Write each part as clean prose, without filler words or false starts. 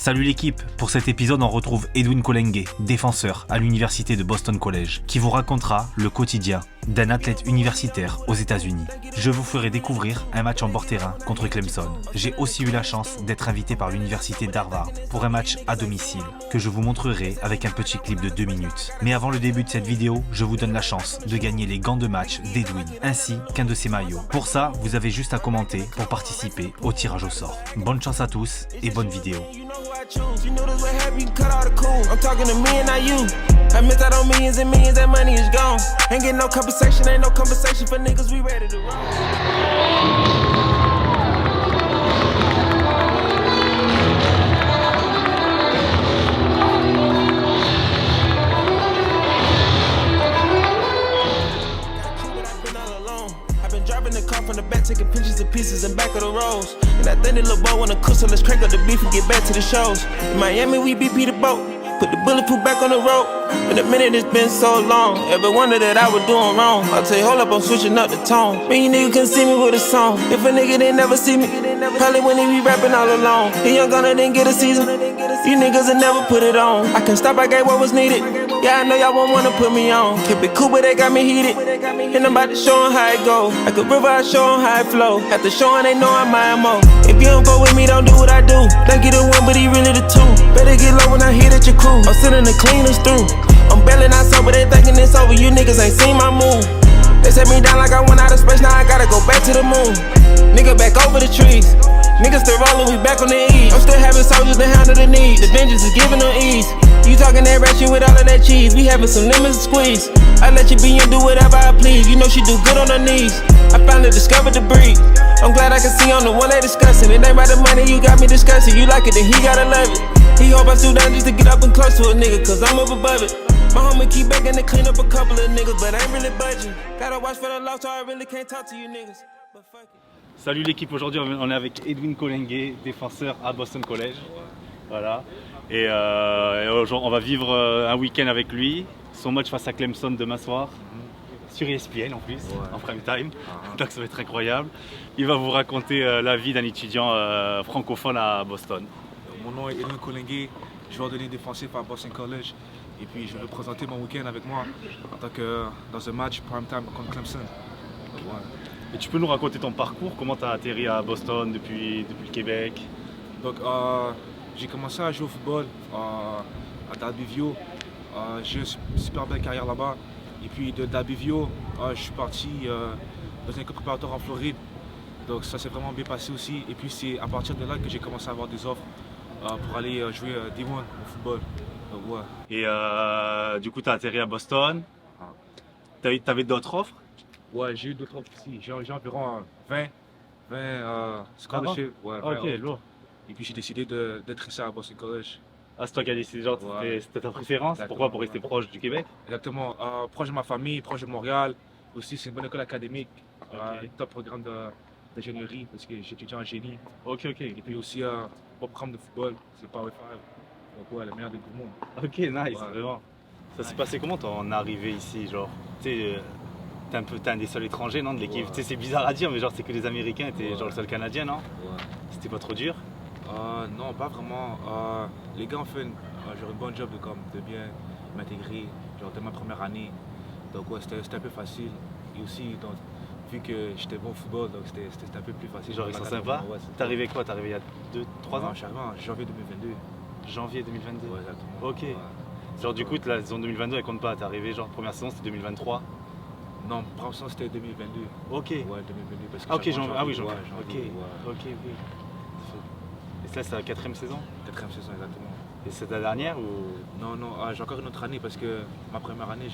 Salut l'équipe, pour cet épisode on retrouve Edwin Kolengue, défenseur à l'université de Boston College, qui vous racontera le quotidien d'un athlète universitaire aux États-Unis. Je vous ferai découvrir un match en bord-terrain contre Clemson. J'ai aussi eu la chance d'être invité par l'université d'Harvard pour un match à domicile, que je vous montrerai avec un petit clip de 2 minutes. Mais avant le début de cette vidéo, je vous donne la chance de gagner les gants de match d'Edwin, ainsi qu'un de ses maillots. Pour ça, vous avez juste à commenter pour participer au tirage au sort. Bonne chance à tous et bonne vidéo. You know this what happen, you cut all the cool. I'm talking to me and not you. I missed out on millions and millions, that money is gone. Ain't getting no compensation, ain't no compensation for niggas, we ready to roll. Driving the car from the back, taking pictures of pieces in back of the roads. And I think that little boy wanna cook, so let's crank up the beef and get back to the shows. In Miami, we BP the boat, put the bulletproof back on the road. In a minute, it's been so long. Ever wonder that I was doing wrong? I'll tell you, hold up, I'm switching up the tone. Man, you niggas couldn't see me with a song. If a nigga didn't never see me, probably when he be rapping all alone. He young gunner didn't get a season. You niggas will never put it on. I can stop, I gave what was needed. Yeah, I know y'all won't wanna put me on. Keep it cool, but they got me heated. And I'm about to show 'em how it go. Like a river, I show 'em how it flow. After showing, they know I'm my MO. If you don't go with me, don't do what I do. Think you the one, but he really the two. Better get low when I hear that your crew. I'm sending the cleaners through. I'm barely not sober, they thinking it's over. You niggas ain't seen my move. They set me down like I went out of space, now I gotta go back to the moon. Nigga back over the trees. Niggas still rolling, we back on the E. I'm still having soldiers to handle the need. The vengeance is giving them ease. You talking that ratchet with all of that cheese. We having some lemons to squeeze. I let you be and do whatever I please. You know she do good on her knees. I finally discovered the breed. I'm glad I can see I'm the one they discussing. It ain't about the money you got me discussing. You like it, then he gotta love it. He hope I stood down just to get up and close to a nigga, cause I'm up above it. My homie keep begging to clean up a couple of niggas, but I ain't really budging. Gotta watch for the loss, so I really can't talk to you niggas. But fuck it. Salut l'équipe, aujourd'hui on est avec Edwin Kolengue, défenseur à Boston College. Voilà. Et on va vivre un week-end avec lui. Son match face à Clemson demain soir. Sur ESPN en plus, en prime time. Donc ça va être incroyable. Il va vous raconter la vie d'un étudiant francophone à Boston. Mon nom est Edwin Kolengue, joueur de ligne défensif à Boston College. Et puis je vais représenter mon week-end avec moi en tant que dans un match prime time contre Clemson. Et tu peux nous raconter ton parcours, comment tu as atterri à Boston depuis le Québec? Donc j'ai commencé à jouer au football à Dalbyview. J'ai une super belle carrière là-bas. Et puis de Dalbyview, je suis parti dans une école préparatoire en Floride. Donc ça s'est vraiment bien passé aussi. Et puis c'est à partir de là que j'ai commencé à avoir des offres pour aller jouer D1 au football. Donc, ouais. Et du coup tu as atterri à Boston. Tu avais d'autres offres? Ouais, j'ai eu d'autres offres aussi. J'ai environ 20 scholarships. Ouais, 20 ok, lourd. Et puis j'ai décidé d'être ici à Boston College. Ah, c'est toi qui as décidé, genre, c'était ta préférence? Exactement. Pourquoi? Pour rester proche du Québec? Exactement. Proche de ma famille, proche de Montréal. Aussi, c'est une bonne école académique. Top programme d'ingénierie parce que j'étudie en génie. Ok. Et puis aussi, bon programme de football, c'est Power 5. Donc ouais, le meilleur des deux mondes. Ok, nice, vraiment. Ça s'est passé comment ton arrivée ici, genre? Tu sais, t'es un des seuls étrangers, non, de l'équipe? Tu sais, c'est bizarre à dire, mais genre, c'est que les Américains étaient genre le seul Canadien, non? Ouais. C'était pas trop dur? Non, pas vraiment. Les gars ont fait genre une bonne job de bien m'intégrer, genre dès ma première année. Donc ouais, c'était un peu facile. Et aussi, donc, vu que j'étais bon au football, donc c'était un peu plus facile. Genre, ils sont sympas? Ouais, T'es arrivé quoi? T'es arrivé il y a 2-3 ans? Je suis arrivé en janvier 2022. Janvier 2022? Ouais, exactement. Ok. Ouais. Genre, du coup, la saison 2022, elle compte pas. T'es arrivé, genre, première saison, c'était 2023? Non, première saison, c'était 2022. Ok. Ouais, 2022. Parce que Ah, ok, j'avais en janvier. janvier, Ok. Et là, c'est la 4e saison? Quatrième saison, exactement. Et c'est la dernière ou? Non, j'ai encore une autre année parce que ma première année,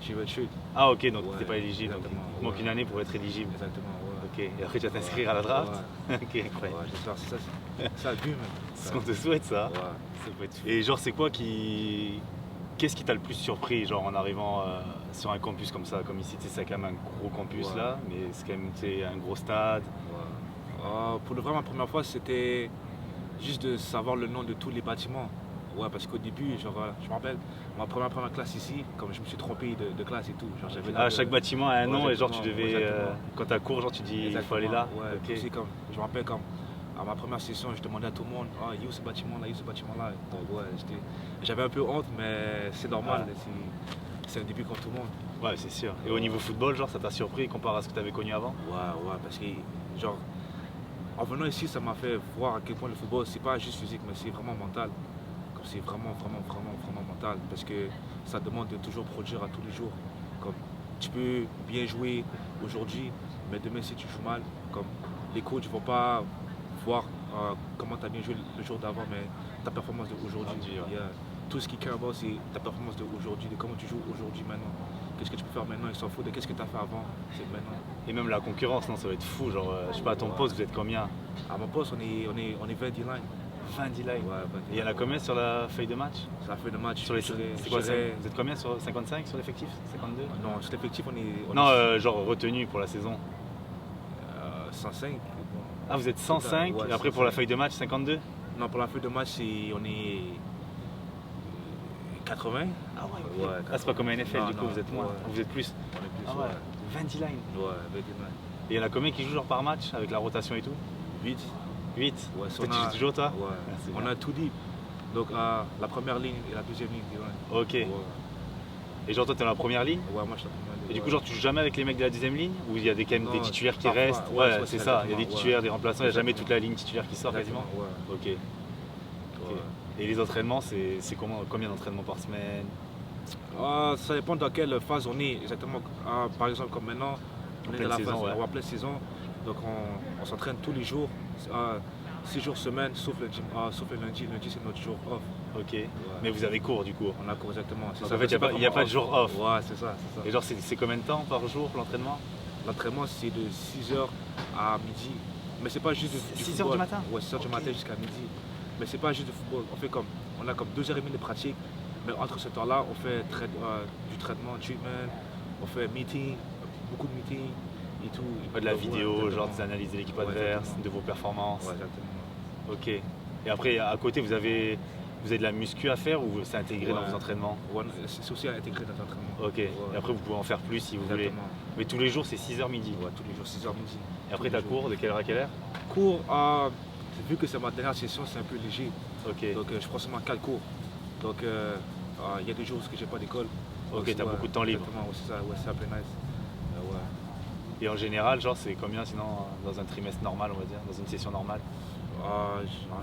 j'ai redshirt. Ah, ok, donc Ouais, t'es pas éligible. Donc, exactement, il manque ouais. une année pour être éligible. Exactement, ouais. Ok, et après tu vas t'inscrire à la draft? Ouais. Ok, incroyable. Ouais, j'espère, c'est ça le but, même. C'est ce qu'on te souhaite, ça. Ouais. Ça peut être fou. Et genre, c'est quoi qui. Qu'est-ce qui t'a le plus surpris, genre en arrivant sur un campus comme ça? Comme ici, c'est quand même un gros campus Ouais. là, mais c'est quand même un gros stade. Ouais. Pour le vrai, ma première fois, c'était juste de savoir le nom de tous les bâtiments. Ouais, parce qu'au début, genre, je me rappelle, ma première classe ici, comme je me suis trompé de classe et tout. Genre, j'avais Chaque bâtiment a un nom et genre tu exactement, devais, exactement. quand t'as cours, genre tu dis il faut aller là. Ouais, Ok. aussi, comme, je me rappelle comme à ma première session, je demandais à tout le monde, ah, il y a où ce bâtiment-là, il y a où ce bâtiment-là. Donc ouais, j'avais un peu honte, mais c'est normal, c'est un début comme tout le monde. Ouais, c'est sûr. Et au niveau football, genre, ça t'a surpris comparé à ce que tu avais connu avant? Ouais, parce que, genre, en venant ici, ça m'a fait voir à quel point le football, c'est pas juste physique, mais c'est vraiment mental. Comme c'est vraiment mental, parce que ça demande de toujours produire à tous les jours. Comme tu peux bien jouer aujourd'hui, mais demain si tu joues mal, comme les coachs ne vont pas voir comment tu as bien joué le jour d'avant, mais ta performance d'aujourd'hui. Tout ce qui compte about, c'est ta performance d'aujourd'hui, de comment tu joues aujourd'hui, maintenant. Qu'est-ce que tu peux faire maintenant, ils s'en foutent de qu'est-ce que tu as fait avant, c'est maintenant. Et même la concurrence, non, ça va être fou, genre, je sais pas, à ton poste, vous êtes combien? À mon poste, on est 20 D-line. 20 D-line. Ouais, et il y en a combien sur la feuille de match? Sur la feuille de match, c'est quoi, vous êtes combien sur 55 sur l'effectif? 52? Non, sur l'effectif, on est... Non, genre retenu pour la saison. 105. Ah, vous êtes 105, ouais, et après pour la feuille de match, 52? Non, pour la feuille de match, on est 80. Ah ouais, ah, c'est pas comme NFL, non, du coup, non, vous êtes moins, vous êtes plus. On est plus, Ah ouais, 20 D-line. Ouais, 20 D-line. Et il y en a combien qui jouent genre par match, avec la rotation et tout? 8. 8? Ouais, tu joues toujours, toi? Ouais, ah, on a tout dit. Donc, la première ligne et la deuxième ligne D-line. Ok. Ouais. Et genre, toi, t'es dans la première ligne? Ouais, moi, je suis dans la première ligne. Et du coup, genre, tu joues jamais avec les mecs de la deuxième ligne? Ou il y a quand même des titulaires qui restent? Ouais, c'est ça, il y a des titulaires, des remplaçants, il n'y a jamais toute la ligne titulaire qui sort quasiment? Ouais. Ok. Et les entraînements, c'est combien d'entraînements par semaine? Ça dépend dans quelle phase on est exactement. Par exemple, comme maintenant, on est dans la phase en pleine saison. Donc on s'entraîne tous les jours, 6 jours semaine, sauf le lundi. Lundi, c'est notre jour off. Ok. Ouais. Mais vous avez cours du coup? On a cours exactement. Donc en fait, il n'y a pas de jour off. Ouais, c'est ça. Et genre, c'est combien de temps par jour l'entraînement? L'entraînement, c'est de 6h à midi. Mais c'est pas juste du 6h du matin? Ouais, 6h du matin jusqu'à midi. Mais c'est pas juste du football. On a comme 2h30 de pratique. Mais entre ce temps-là, on fait du traitement, treatment, on fait meeting, beaucoup de meetings et tout. Pas de la vidéo, genre des analyses de l'équipe adverse, de vos performances. Ouais, exactement. Ok. Et après, à côté, vous avez de la muscu à faire ou c'est intégré dans vos entraînements? Ouais, c'est aussi intégré dans les entraînements. Ok. Ouais. Et après, vous pouvez en faire plus si vous voulez. Mais tous les jours, c'est 6h midi? Ouais, tous les jours, 6h midi. Et après, tu as cours de quelle heure à quelle heure? Cours, vu que c'est ma dernière session, c'est un peu léger. Ok. Donc, je prends seulement 4 cours. Donc, il y a des jours où j'ai pas d'école. Ok, tu as beaucoup de temps libre. Exactement, c'est ça, c'est un peu nice. Ouais. Et en général, genre, c'est combien sinon dans un trimestre normal, on va dire, dans une session normale?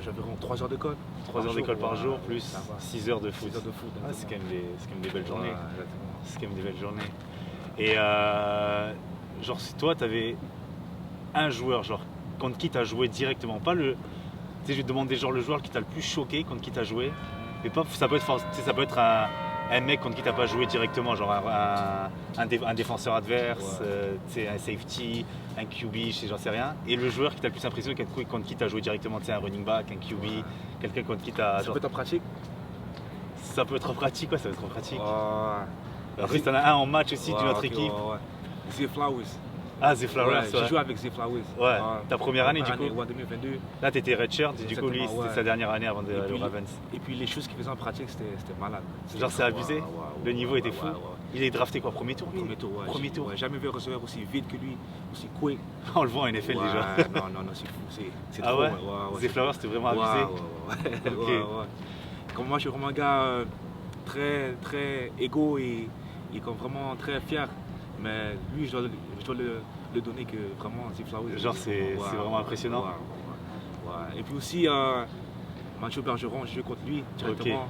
J'ai environ 3 heures d'école. 3 heures d'école par jour, plus 6 heures de foot. 6 heures de foot. Ah, c'est quand même des belles journées. Ouais, c'est quand même des belles journées. Et genre, si toi, tu avais un joueur, genre, contre qui tu as joué directement, pas le. Tu sais, je vais te demander genre le joueur qui t'a le plus choqué contre qui tu as joué. Mais pas, ça peut être un mec contre qui tu n'as pas joué directement, genre un défenseur adverse, un safety, un QB, j'en sais rien. Et le joueur qui t'a le plus impressionné contre qui tu as joué directement, un running back, un QB, quelqu'un contre qui tu as. Ça peut être en pratique? Ça peut être en pratique, ouais, ça peut être en pratique. Après, tu en as un en match aussi d'une autre équipe. Zay Flowers. Ah, Zay Flowers, j'ai joué avec Zay Flowers. Ouais, ta première année du coup? Ouais, 2022. Là, tu étais redshirt et du coup, lui, c'était sa dernière année avant le Ravens. Et puis les choses qu'il faisait en pratique, c'était malade. Genre, c'est abusé? Le niveau était fou? Il est drafté quoi, premier tour? Premier tour, ouais. Premier tour. Ouais, jamais vu un receveur aussi vite que lui, aussi quick. On le voit en NFL déjà. Non, c'est fou. C'est ah trop, ouais? Zay Flowers, c'était vraiment abusé? Ouais. Comme moi, je suis vraiment un gars très, très égo et comme vraiment très fier. Mais lui, je dois le donner que vraiment Zay Flowers. Genre, c'est vraiment impressionnant. Ouais. Et puis aussi, Mathieu Bergeron, j'ai joué contre lui directement.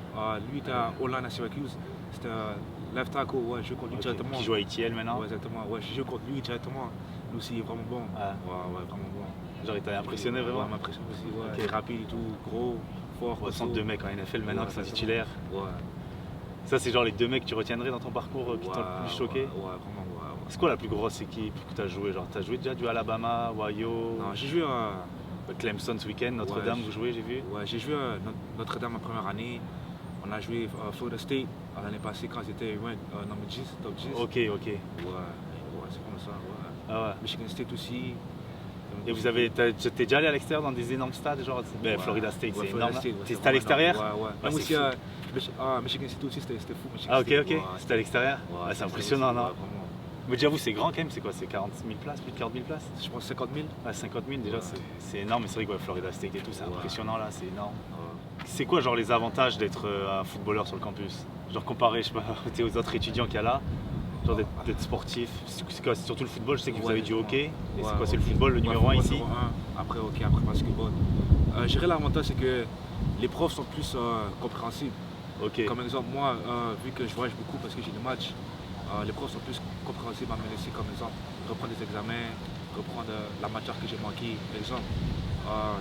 Lui était à O-line à Syracuse. C'était un left tackle, ouais, j'ai joué contre lui directement. Qui joue à ETL maintenant? Ouais, exactement. Ouais, j'ai joué contre lui directement. Lui aussi, il est vraiment bon. Ouais, vraiment bon. Genre, il t'a impressionné vraiment? Ouais, il m'a impressionné aussi. Ouais. Il est rapide et tout, gros, fort. 62 mecs en NFL maintenant qui sont titulaires. Ouais. Ça, c'est genre les 2 mecs que tu retiendrais dans ton parcours qui t'ont le plus choqué? Ouais, vraiment. C'est quoi la plus grosse équipe que tu as joué? Genre, tu as joué déjà du Alabama, Ohio? Non, j'ai joué Clemson ce week-end, Notre-Dame, vous jouez, j'ai vu? Ouais, j'ai joué Notre-Dame ma première année. On a joué Florida State l'année passée quand j'étais number 10, top 10. Ok. Ouais, c'est comme ça, ouais. Ah ouais. Michigan State aussi. Et t'es déjà allé à l'extérieur dans des énormes stades, genre Florida State, c'est énorme. C'était à l'extérieur? Ouais. Même aussi Michigan State aussi, c'était fou. Ah ok, c'était à l'extérieur? Ouais, c'est impressionnant, non? Mais déjà, vous, c'est grand quand même, c'est quoi? C'est 40 000 places, plus de 40 000 places? Je pense 50 000. Ouais, 50 000 déjà, Ouais. c'est énorme. Mais c'est vrai que ouais, Florida State et tout, c'est Ouais. impressionnant là, c'est énorme. Ouais. C'est quoi genre les avantages d'être un footballeur sur le campus? Genre comparé, je sais pas, aux autres étudiants qu'il y a là, genre d'être sportif. C'est quoi? C'est surtout le football, je sais que vous Ouais, avez du hockey. Et Ouais, c'est quoi? C'est le hockey. football, le Ouais, numéro 1 football ici? numéro un, après hockey, après basketball. Je dirais l'avantage, c'est que les profs sont plus compréhensibles. Ok. Comme exemple, moi, vu que je voyage beaucoup parce que j'ai des matchs, les profs sont plus compréhensibles à me laisser comme exemple reprendre des examens, reprendre la matière que j'ai manquée. Par exemple,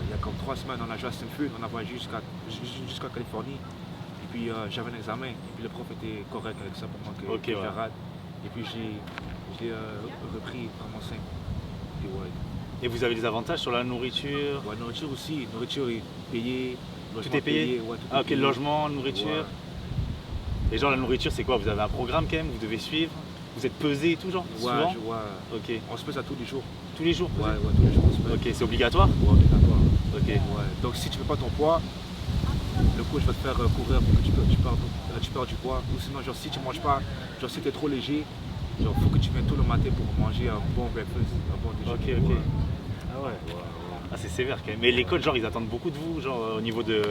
il y a comme 3 semaines, on a joué à Stanford, on a voyagé jusqu'à Californie. Et puis j'avais un examen, et puis le prof était correct avec ça pour moi que Ok, je ouais. rate. Et puis j'ai repris vraiment simple. Et ouais. Et vous avez des avantages sur la nourriture? Ouais, nourriture aussi, nourriture est payée. Tout est payé? Ouais, tout Ah est ok, payé. logement, nourriture. Ouais. Et genre la nourriture c'est quoi? Vous avez un programme quand même, vous devez suivre? Vous êtes pesé et tout genre? Ouais, Souvent? ouais. Ok. On se pèse à tous les jours. Tous les jours pesé? Ouais, tous les jours on se pèse. Ok, c'est obligatoire? Ouais, obligatoire. Ok. Ouais. Donc si tu fais pas ton poids, le coach va te faire courir pour que tu perds du poids. Ou sinon, genre si tu manges pas, genre si tu es trop léger, genre faut que tu viennes tôt le matin pour manger un bon breakfast, un bon déjeuner. Ok, ok. Ouais. Ah ouais. Ouais, ouais. Ah c'est sévère quand même. Mais les coachs genre ils attendent beaucoup de vous, genre au niveau de...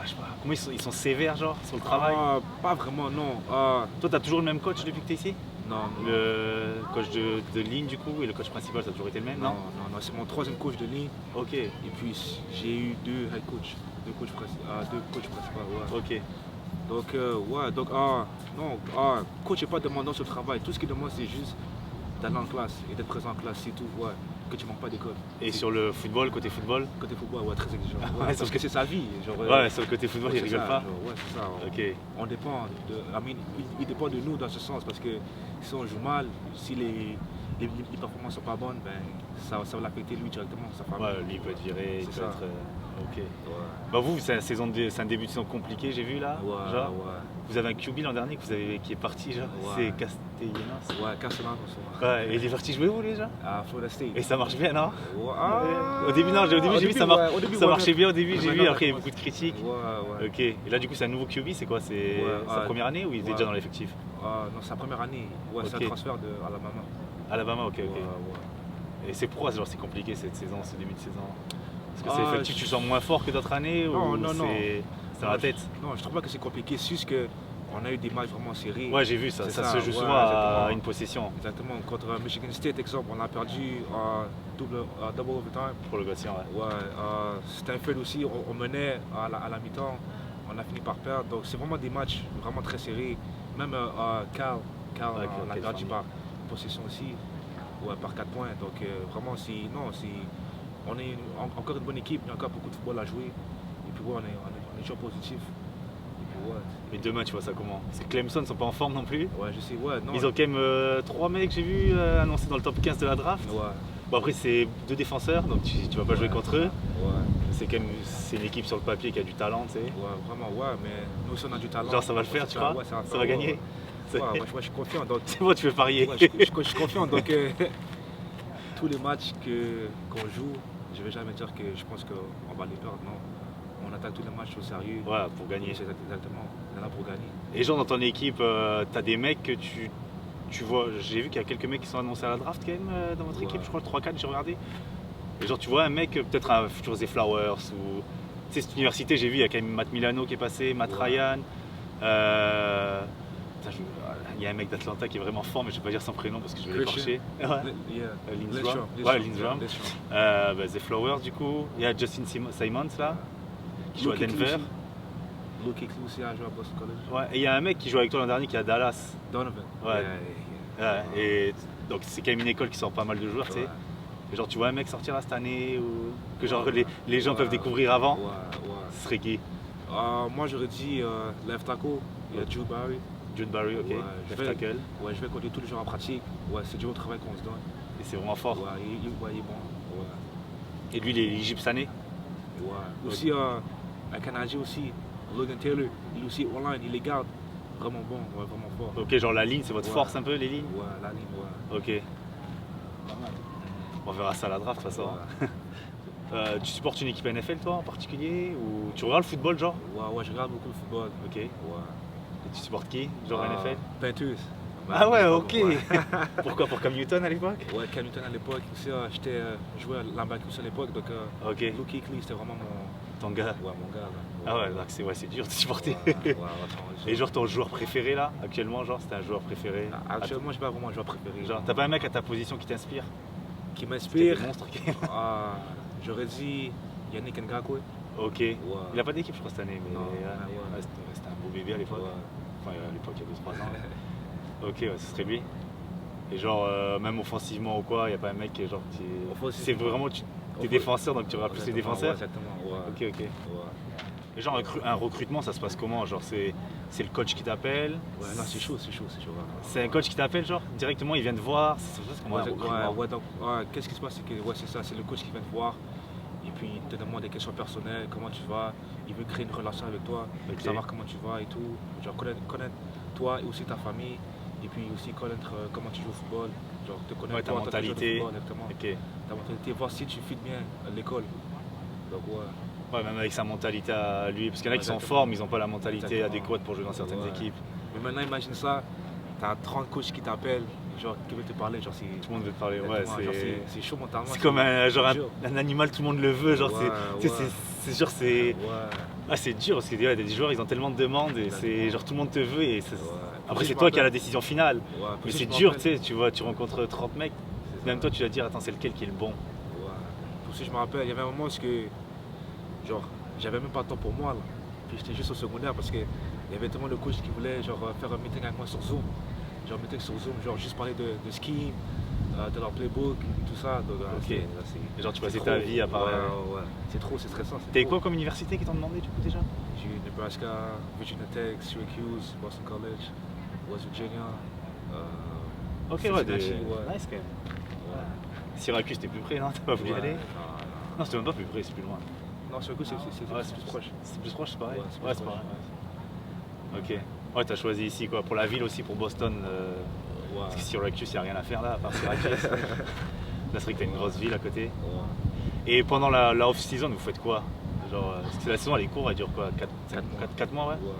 je sais pas, comment ils sont sévères genre sur le travail? Pas vraiment, non. Toi t'as toujours le même coach depuis que t'es ici? Non, Le coach de ligne du coup et le coach principal ça a toujours été le même, non? non, c'est mon 3e coach de ligne. Ok, Et puis j'ai eu 2 head coach, 2 coachs principaux. Ouais. ok. Donc, non, coach n'est pas demandant sur le travail. Tout ce qu'il demande, c'est juste d'aller en classe et d'être présent en classe, c'est tout. Ouais. Que tu ne manques pas d'école. Et sur le football, côté football? Côté football, ouais, très exigeant. Ouais, Ouais, parce que c'est sa vie. Genre, Ouais, sur le côté football ils c'est rigolent ça, pas? genre, ouais, c'est ça. Ok. On dépend il dépend de nous dans ce sens parce que si on joue mal, si les performances sont pas bonnes, ben, ça va l'affecter lui directement, sa famille. Ouais, lui il peut être viré, il C'est peut ça. être... ok. Ouais. Bah vous, c'est un début de saison compliqué j'ai vu là, Ouais, genre. ouais. Vous avez un QB l'an dernier qui est parti genre, Ouais. c'est Castellanos. Ouais, Castellano, Ouais, et il est parti jouer où déjà? à Florida State. Et ça marche bien non? Ouais. Au début non, j'ai vu ça, au début, ça ouais, marchait bien au début, mais j'ai vu, maintenant, après il y a ça beaucoup de critiques. Ouais. Ok, et là du coup c'est un nouveau QB, c'est quoi? C'est sa première année ou il était ouais. déjà dans l'effectif? Non, c'est sa première année. Ouais, c'est Ok. un transfert de Alabama. Alabama, ok, ok. Ouais. Et c'est pourquoi genre c'est compliqué cette saison, ce début de saison? Parce que c'est Ah, effectif, tu sens moins fort que d'autres années Non, ou non, non. c'est dans la tête? Non, je trouve pas que c'est compliqué. C'est juste qu'on a eu des matchs vraiment serrés. Ouais, j'ai vu ça, C'est ça ça, se joue ouais, souvent à exactement. une possession Exactement. Contre Michigan State, exemple, on a perdu double overtime. pour le Gotien, ouais. Ouais, Stanford aussi, on menait à la mi-temps. On a fini par perdre. Donc c'est vraiment des matchs vraiment très serrés. Même Cal, Ouais, on a perdu Californie. par possession aussi. Ouais, par 4 points. Donc vraiment, on est encore une bonne équipe. Il y a encore beaucoup de football à jouer. Et puis ouais, on est toujours positif. Et puis ouais. Mais demain, tu vois ça comment? Parce que Clemson sont pas en forme non plus. Ouais, je sais, ouais, non. Ils ont quand même 3 mecs, j'ai vu, annoncés dans le top 15 de la draft. Ouais, Bon, après, c'est 2 défenseurs, donc tu vas pas jouer contre eux. ouais, C'est une équipe sur le papier qui a du talent, tu sais. ouais, vraiment, ouais, mais nous aussi on a du talent. Genre, ça va le faire, C'est tu crois? ouais, Ça va gagner. Ouais, moi je suis confiant. Donc, C'est bon, tu peux parier. ouais, je suis confiant. Donc, tous les matchs qu'on joue, je vais jamais dire que je pense qu'on va les perdre. Non, on attaque tous les matchs au sérieux. Ouais, pour gagner. C'est exactement, on est là pour gagner. Et genre, dans ton équipe, t'as des mecs que tu vois. J'ai vu qu'il y a quelques mecs qui sont annoncés à la draft quand même dans votre équipe, Ouais. je crois, 3-4, j'ai regardé. Et genre, tu vois un mec, peut-être un futur Zay Flowers ou. Tu sais, cette université, j'ai vu, il y a quand même Matt Milano qui est passé, Matt Ouais. Ryan. Putain, il y a un mec d'Atlanta qui est vraiment fort, mais je vais pas dire son prénom parce que je vais l'écorcher. Ouais. Lindstrom. Lindstrom. Zay Flowers, du coup. Il y a Justin Simons là, qui joue à Denver. Luke Kuechly aussi a joué à Boston College. Ouais, et il y a un mec qui joue avec toi l'an dernier qui est à Dallas. Donovan. Ouais. Yeah. Et donc c'est quand même une école qui sort pas mal de joueurs, tu sais. Ouais. Et genre tu vois un mec sortir là cette année ou que genre Ouais. les gens Ouais. peuvent découvrir avant, Ouais. ce serait qui? Moi j'aurais dit left tackle, il y a Drew Barry. Jude Barry, ok, Ouais, left tackle. Ouais, je vais compter tous les jours en pratique. Ouais, c'est du haut travail qu'on se donne. Et c'est vraiment fort. Ouais, il est bon. Ouais. Et lui il est éligible cette année? Ouais. Aussi un Canadien aussi, Logan Taylor, il est aussi online, il les garde. Vraiment bon, ouais, vraiment fort. Ok, genre la ligne c'est votre Ouais. force un peu, les lignes? Ouais, la ligne, ouais. Ok. On verra ça à la draft de toute façon. Ouais. Tu supportes une équipe NFL toi en particulier? Ou tu regardes le football genre? Ouais, je regarde beaucoup le football. Ok. Ouais. Et tu supportes qui? Genre NFL? Panthers. Ah ouais, mais ok. ouais. Pourquoi? Pour Cam Newton à l'époque? Ouais, Cam Newton à l'époque, aussi, je jouais à Lambakus à l'époque, donc Ok, Luke Kuechly, c'était vraiment ton gars. mon gars. Là. Ah ouais, donc c'est dur de supporter. Attends, Et genre ton joueur préféré là, actuellement, genre c'était un joueur préféré? Actuellement, j'ai pas vraiment un joueur préféré. Genre, t'as pas un mec à ta position qui t'inspire? Qui C'était m'inspire, des monstres qui... j'aurais dit Yannick Ngakwe. Ok. Ouais. Il a pas d'équipe je crois cette année, mais Non, ouais, c'était un beau bébé à l'époque. Ouais. Enfin à l'époque il y a 2-3 ans. Ok, ouais, ce serait lui. Et genre même offensivement ou quoi, il n'y a pas un mec qui est genre c'est vraiment t'es défenseur donc tu auras plus les défenseurs. Ouais, exactement, ouais. Ok. Ouais. Et genre un recrutement ça se passe comment? Genre c'est le coach qui t'appelle? Ouais, non, c'est chaud. Ouais. C'est un coach qui t'appelle genre directement il vient te voir? C'est comment un recrutement? Donc, qu'est-ce qui se passe, c'est que c'est ça, c'est le coach qui vient te voir et puis il te demande des questions personnelles, comment tu vas, il veut créer une relation avec toi, savoir comment tu vas et tout, genre connaître toi et aussi ta famille et puis aussi connaître comment tu joues au football, genre te connaître ta toi, en tant que joueur de mentalité. football, exactement. Ok. Ta mentalité, voir si tu fites bien à l'école. Donc Ouais, même avec sa mentalité à lui, parce qu'il y en a qui sont en Exactement. forme, ils n'ont pas la mentalité Exactement. adéquate pour jouer dans certaines Ouais. équipes. Mais maintenant imagine ça, t'as 30 coachs qui t'appellent, genre qui veulent te parler, genre c'est. Tout le monde veut te parler, ouais, Exactement, genre, c'est chaud mentalement. c'est comme dur. un animal, tout le monde le veut, genre Ouais, tu sais, ouais. c'est genre c'est... Ouais. Ah c'est dur parce que ouais, des joueurs ils ont tellement de demandes et c'est Exactement. genre tout le monde te veut et Ouais. après Je c'est me toi qui as la rappelle- décision finale. Ouais, Mais puis c'est je me dur, rappelle- tu sais, tu rencontres 30 mecs, C'est même ça. toi tu vas dire attends c'est lequel qui est le bon. Ouais. Aussi, je me rappelle, il y avait un moment où genre, j'avais même pas de temps pour moi là. Puis j'étais juste au secondaire parce qu'il y avait tellement de coachs qui voulaient genre faire un meeting avec moi sur Zoom. Genre meeting sur Zoom, genre juste parler de ski, de leur playbook, tout ça. Donc, Ok. Et genre tu c'est passais trop. ta vie à part... Ouais. C'est trop, c'est stressant. c'est T'es trop. quoi comme université qui t'ont demandé du coup déjà? J'ai eu Nebraska, Virginia Tech, Syracuse, Boston College, West Virginia. Ok ouais, Cincinnati, ouais. nice quand même. Syracuse t'es plus près non? T'as pas voulu y aller? Non c'était même pas plus près, c'est plus loin. Non, Syracuse, Ouais, c'est plus proche. C'est plus proche, c'est pareil? Ouais, c'est Ouais, plus c'est proche. pareil. Ok. Ouais, t'as choisi ici quoi, pour la ville aussi, pour Boston. Ouais. Parce que Syracuse, il n'y a rien à faire là, à part Syracuse. Là, c'est vrai que t'as une grosse ville à côté. Ouais. Et pendant la off-season, vous faites quoi? Genre, parce que la saison, elle est courte, elle dure quoi? 4 mois, ouais? Ouais.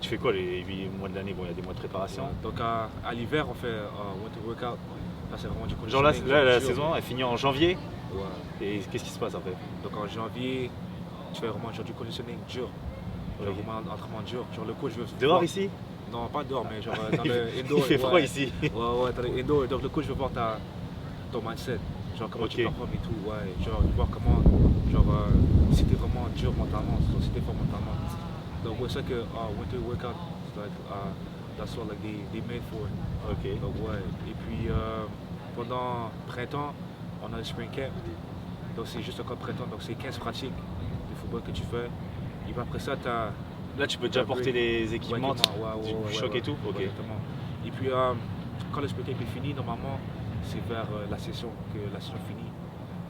Tu fais quoi les 8 mois de l'année? Bon, il y a des mois de préparation. Donc à l'hiver, on fait winter workout. Là, c'est vraiment du Genre là, conditioning, la dur. saison, elle finit en janvier. Ouais. Et qu'est-ce qui se passe après? Donc en janvier, tu fais vraiment genre, du conditioning dur. Genre Ok. vraiment un entraînement dur. Genre le coach veut. Dehors voir- ici? Non, pas dehors, mais genre dans Il le fait- indoor. il fait froid ouais. ici. Ouais, dans le indoor. Donc le coach veut voir ton mindset. Genre comment tu Ok. performes et tout. Ouais. Genre voir comment. Genre si t'es vraiment dur mentalement, si t'es fort mentalement. Donc ouais, c'est ça que winter workout, it's like, that's what like they made for it. Ok. Donc ouais, et puis pendant printemps, on a le spring camp. Donc c'est juste encore printemps, donc c'est 15 pratiques de football que tu fais. Et puis après ça, tu as... Là, tu peux déjà porter les équipements, ouais, choc et tout? Ok. Ouais, exactement. Et puis quand le spring camp est fini, normalement, c'est vers la session que la session finit.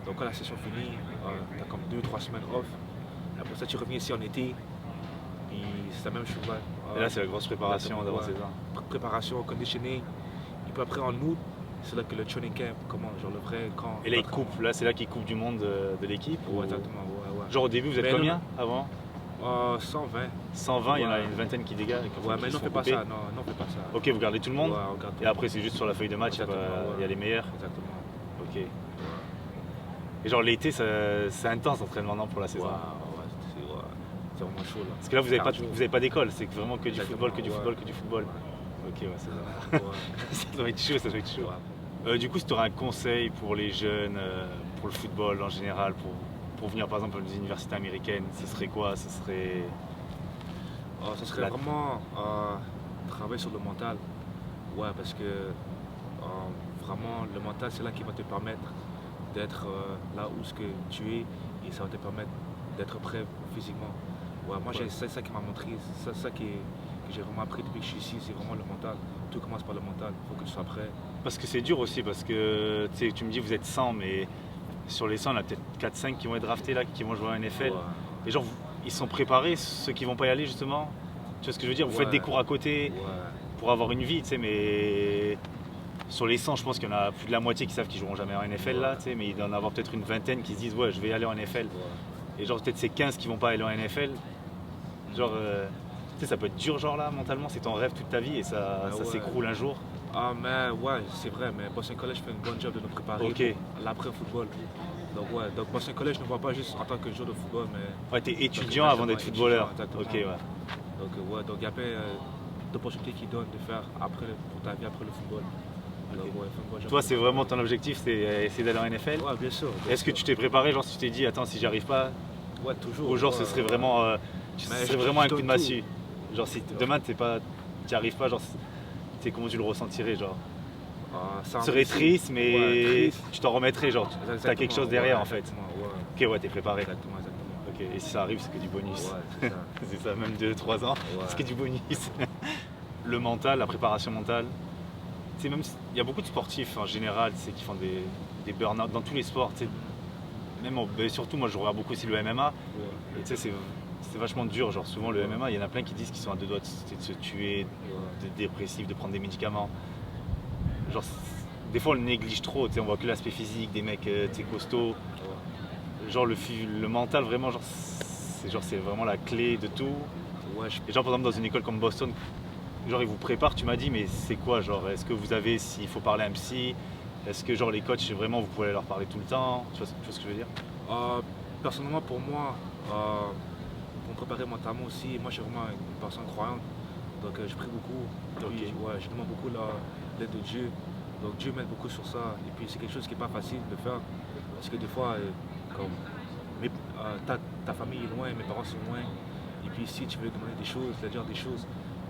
Donc quand la session finit, tu as comme 2-3 semaines off. Après ça, tu reviens ici en été. Puis c'est la même chose là. Et là, c'est la grosse préparation Ouais. d'avant-saison. Préparation, conditioning. Et puis après en août, c'est là que le training camp commence, genre le vrai camp. Et là, ils coupent. Là, c'est là qu'ils coupent du monde de l'équipe? Ouais, ou- exactement, ouais. Genre au début, vous êtes Mais combien avant? 120. 120, il y en a Ouais. une vingtaine qui dégagent. Ouais, mais non, on fait pas ça. Non, on fait pas ça. Ok, vous gardez tout le monde? Ouais, on garde tout Et après, c'est juste sur la feuille de match, il y a Exactement, ouais. les meilleurs. Exactement. Ok. Et genre l'été, c'est intense l'entraînement non, pour la saison. Ouais, c'est vraiment chaud là. Parce que là, vous Cardio. avez pas d'école, c'est vraiment que du Exactement, football, que du ouais. football, que du football. Ok, ouais, c'est ça. Ouais. Ça doit être chaud, ça doit être chaud. Du coup, si tu aurais un conseil pour les jeunes, pour le football en général, pour venir par exemple dans les universités américaines, ce serait quoi? Ce serait... Ça serait La- vraiment travailler sur le mental. Ouais, parce que vraiment, le mental, c'est là qui va te permettre d'être là où ce que tu es et ça va te permettre d'être prêt physiquement. Ouais, moi, c'est ça qui m'a montré, c'est ça que j'ai vraiment appris depuis que je suis ici, c'est vraiment le mental. Tout commence par le mental, il faut que tu sois prêt. Parce que c'est dur aussi, parce que tu sais, tu me dis vous êtes 100, mais sur les 100, il y en a peut-être 4-5 qui vont être draftés là, qui vont jouer à NFL. Ouais. Et genre, ils sont préparés, ceux qui vont pas y aller justement. Tu vois ce que je veux dire? Vous faites Ouais. des cours à côté Ouais. pour avoir une vie, tu sais, mais sur les 100, je pense qu'il y en a plus de la moitié qui savent qu'ils joueront jamais en NFL là, Ouais. tu sais, mais il doit y en avoir peut-être une vingtaine qui se disent ouais, je vais y aller en NFL. Et genre, peut-être ces 15 qui vont pas aller en NFL, genre, tu sais, ça peut être dur, genre là, mentalement, c'est ton rêve toute ta vie et ça Ouais. s'écroule un jour. Mais ouais, c'est vrai, mais Boston College fait une bonne job de nous préparer pour l'après-football. Donc Boston College ne voit pas juste en tant que joueur de football, mais... Ouais, t'es étudiant avant d'être footballeur. Exactement. Ok, ouais. Donc il y a plein d'opportunités qu'ils donnent de faire pour ta vie après le football. Donc, ouais, toi, c'est vraiment ton objectif, c'est d'aller en NFL? Ouais, bien sûr. Est-ce que tu t'es préparé, genre si tu t'es dit, attends, si j'y arrive pas, ouais, toujours. ou genre ce serait vraiment, un coup de massue? Genre si demain t'y arrives pas, genre comment tu le ressentirais, genre? Ça serait triste, mais tu t'en remettrais, genre t'as quelque chose derrière en fait. Ok, ouais, t'es préparé. Exactement. Ok, et si ça arrive, c'est que du bonus. Ouais, c'est ça. C'est ça, même 2-3 ans, c'est que du bonus. Le mental, la préparation mentale. Tu sais, même il y a beaucoup de sportifs en général, tu sais, qui font des burn-out dans tous les sports. Tu sais, même surtout, moi, je regarde beaucoup aussi le MMA. Et tu sais, c'est vachement dur. Genre, souvent, le MMA, il y en a plein qui disent qu'ils sont à deux doigts de se tuer, de dépressifs, de prendre des médicaments. Genre, des fois, on le néglige trop. Tu sais, on voit que l'aspect physique des mecs, tu sais, costauds. Genre, le mental, vraiment, genre, c'est vraiment la clé de tout. Et genre, par exemple, dans une école comme Boston, genre ils vous préparent, tu m'as dit, mais c'est quoi, genre, est-ce que vous avez, s'il faut parler à un psy, est-ce que genre les coachs, vraiment, vous pouvez leur parler tout le temps, tu vois ce que je veux dire? Personnellement, pour moi, pour me préparer mentalement aussi, moi je suis vraiment une personne croyante, donc je prie beaucoup, je demande beaucoup l'aide de Dieu, donc Dieu m'aide beaucoup sur ça, et puis c'est quelque chose qui n'est pas facile de faire, parce que des fois, ta famille est loin, mes parents sont loin, et puis si tu veux demander des choses, dire des choses,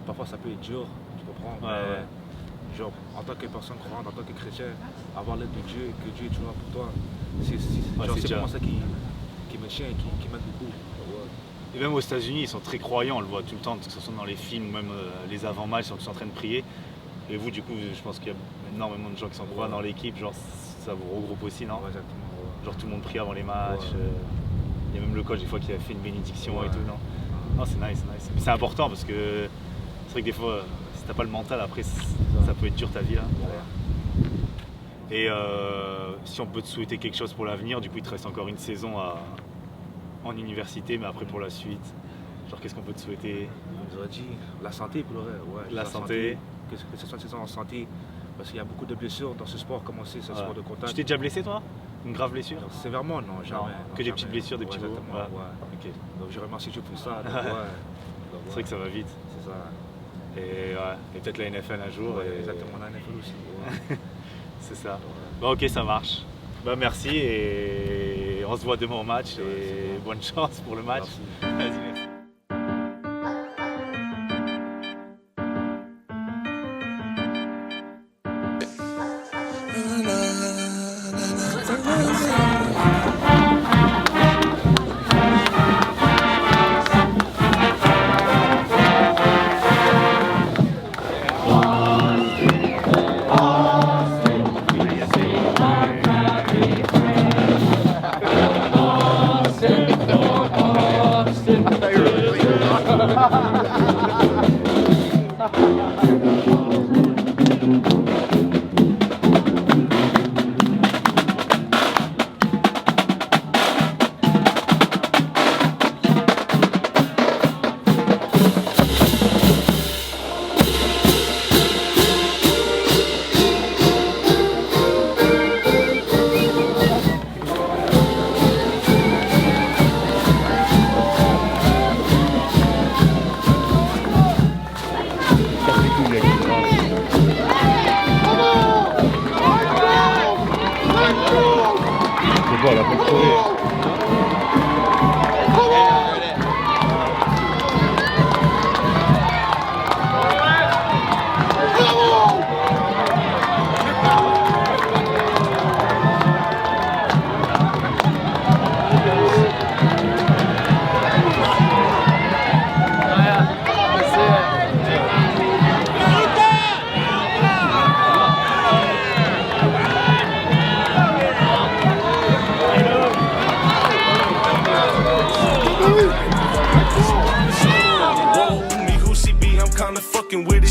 parfois ça peut être dur, tu comprends, mais genre en tant que personne croyante, en tant que chrétien, avoir l'aide de Dieu, que Dieu est toujours là pour toi, c'est vraiment ça qui me tient, qui m'aide beaucoup. Et même aux États-Unis, ils sont très croyants, on le voit tout le temps, que ce soit dans les films ou même les avant-matchs, ils sont en train de prier. Et vous, du coup, je pense qu'il y a énormément de gens qui sont croyants dans l'équipe, genre ça vous regroupe aussi, non? Exactement. Genre tout le monde prie avant les matchs, il y a même le coach des fois qui a fait une bénédiction et tout, non? Non, c'est nice. C'est important parce que c'est vrai que des fois, si t'as pas le mental, après ça peut être dur ta vie là. Et si on peut te souhaiter quelque chose pour l'avenir, du coup il te reste encore une saison en université, mais après pour la suite, genre qu'est-ce qu'on peut te souhaiter? On nous a dit la santé pour le reste, la santé. Que ce soit une saison en santé, parce qu'il y a beaucoup de blessures dans ce sport, comme on sait, c'est un sport de contact. Tu t'es déjà blessé toi? Une grave blessure? Sévèrement, non, jamais. Non, que des petites blessures, des petits bouts. Ok. Donc je remercie Dieu pour ça. C'est vrai que ça va vite. C'est ça. Et peut-être la NFL un jour. Exactement, la NFL aussi. C'est ça. Bon, ok, ça marche. Bah, merci et on se voit demain au match et bonne chance pour le match. Vas-y, merci.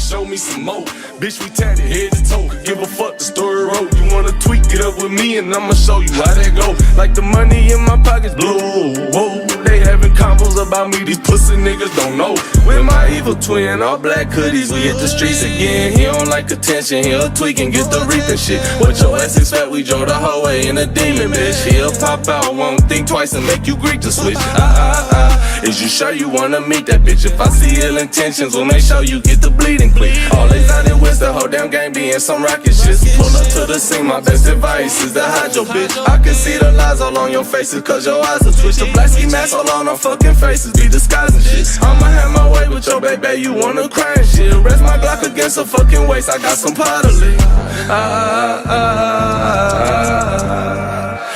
Show me some more. Bitch, we tatted head to toe. Give a fuck, the story wrote. You wanna tweak it up. up with me and I'ma show you how that go. Like the money in my pockets blue. Whoa, they having combos about me, these pussy niggas don't know. With my evil twin, all black hoodies, we hit the streets again. He don't like attention, he'll tweak and get the reaping shit. What your ass expect, we drove the whole way in a demon, bitch. He'll pop out, won't think twice and make you Greek to switch. Is you sure you wanna meet that bitch? If I see ill intentions, we'll make sure you get the bleeding clean. Always out in West, the whole damn game be in some rocket shit. Pull up to the scene, my best advice is to hide your bitch. I can see the lies all on your faces, cause your eyes are twitched. The black ski mask all on our fucking faces, be disguising shit. I'ma have my way with your baby, you wanna cry and shit. Rest my Glock against her fucking waist, I got some powder lit.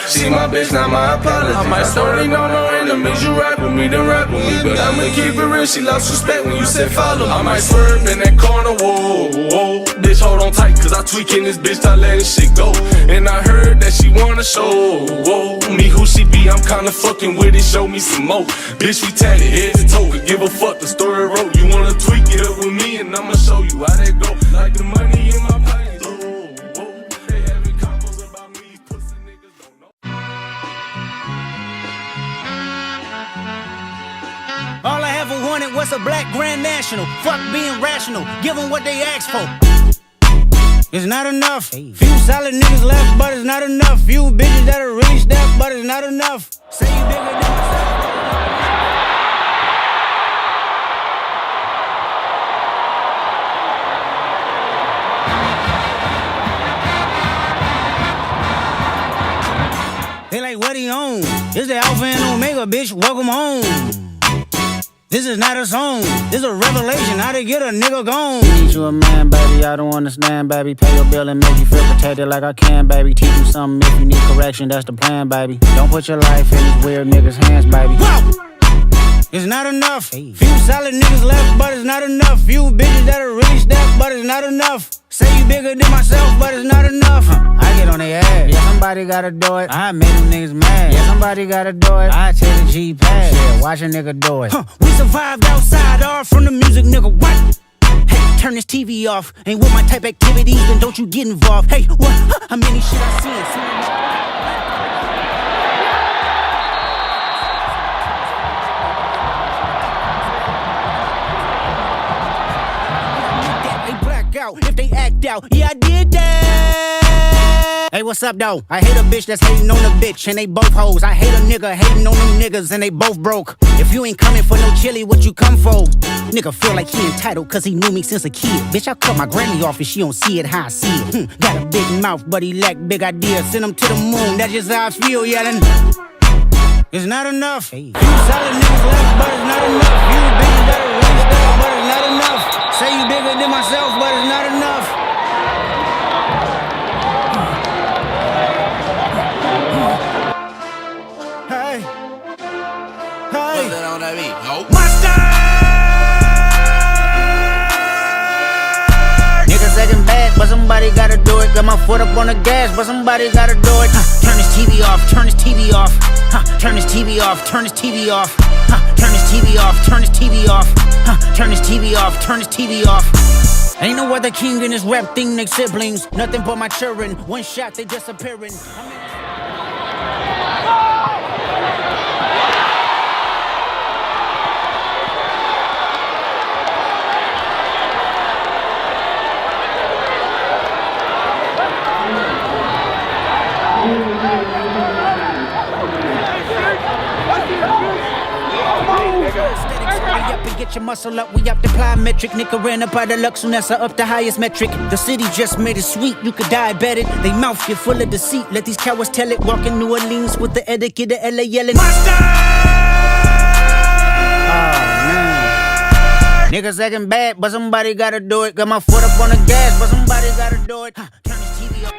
She my bitch, not my apology. I might don't know no enemies, you rap with me, then rap with me. But I'ma keep it real, she lost respect when you said follow me. I might swerve in that corner, whoa, whoa. Bitch, hold on tight, cause I tweaking this bitch, I letting shit go. And I heard that she wanna show, whoa, me who she be, I'm kinda fucking with it, show me some more. Bitch, we tatted head to toe, could give a fuck, the story wrote. You wanna tweak it up with me, and I'ma show you how that go. Like the money in my pockets, whoa, whoa. They having combos about me, pussy niggas don't know. All I ever wanted was a black Grand National. Fuck being rational, give them what they asked for. It's not enough. Few solid niggas left, but it's not enough. Few bitches that'll really step, but it's not enough. Say you bigger than myself. They like, what he on? It's the Alpha and Omega, bitch. Welcome home. This is not a song, this is a revelation, how to get a nigga gone. Need you a man, baby, I don't understand, baby. Pay your bill and make you feel protected like I can, baby. Teach you something if you need correction, that's the plan, baby. Don't put your life in these weird niggas' hands, baby. Whoa! It's not enough. Few solid niggas left, but it's not enough. Few bitches that'll really step, but it's not enough. Say you bigger than myself, but it's not enough. I get on their ass. Yeah, somebody gotta do it. I made them niggas mad. Yeah, somebody gotta do it. I take the G-Pad. Yeah, watch a nigga do it. We survived outside, all from the music, nigga. What? Hey, turn this TV off. Ain't with my type activities, then don't you get involved. Hey, what? How many shit I seen? If they act out, yeah, I did that. Hey, what's up, though? I hate a bitch that's hating on a bitch, and they both hoes. I hate a nigga hating on them niggas, and they both broke. If you ain't coming for no chili, what you come for? Nigga feel like he entitled, cause he knew me since a kid. Bitch, I cut my granny off and she don't see it how I see it. Got a big mouth, but he lack big ideas. Send him to the moon, that's just how I feel, yelling. It's not enough. Few solid niggas left, but it's not enough. You bitches that are really stuck, but it's not enough. Say you bigger than myself, but it's not enough. Hey, hey, my style. Niggas second bad, but somebody gotta do it. Got my foot up on the gas, but somebody gotta do it. Turn this TV off, turn this TV off. Turn this TV off, turn this TV off. Turn this TV off, turn this TV off. Turn this TV off, turn this TV off. Ain't no other king in this rap thing, they siblings. Nothing but my children. One shot, they disappearing. Get your muscle up, we up the plyometric. Nigga ran up out of luck, soon as I up the highest metric. The city just made it sweet, you could diabetic. They mouth get full of deceit, let these cowards tell it. Walk in New Orleans with the etiquette of LA yelling. Master! Oh, man. Niggas acting bad, but somebody gotta do it. Got my foot up on the gas, but somebody gotta do it. Turn this TV up.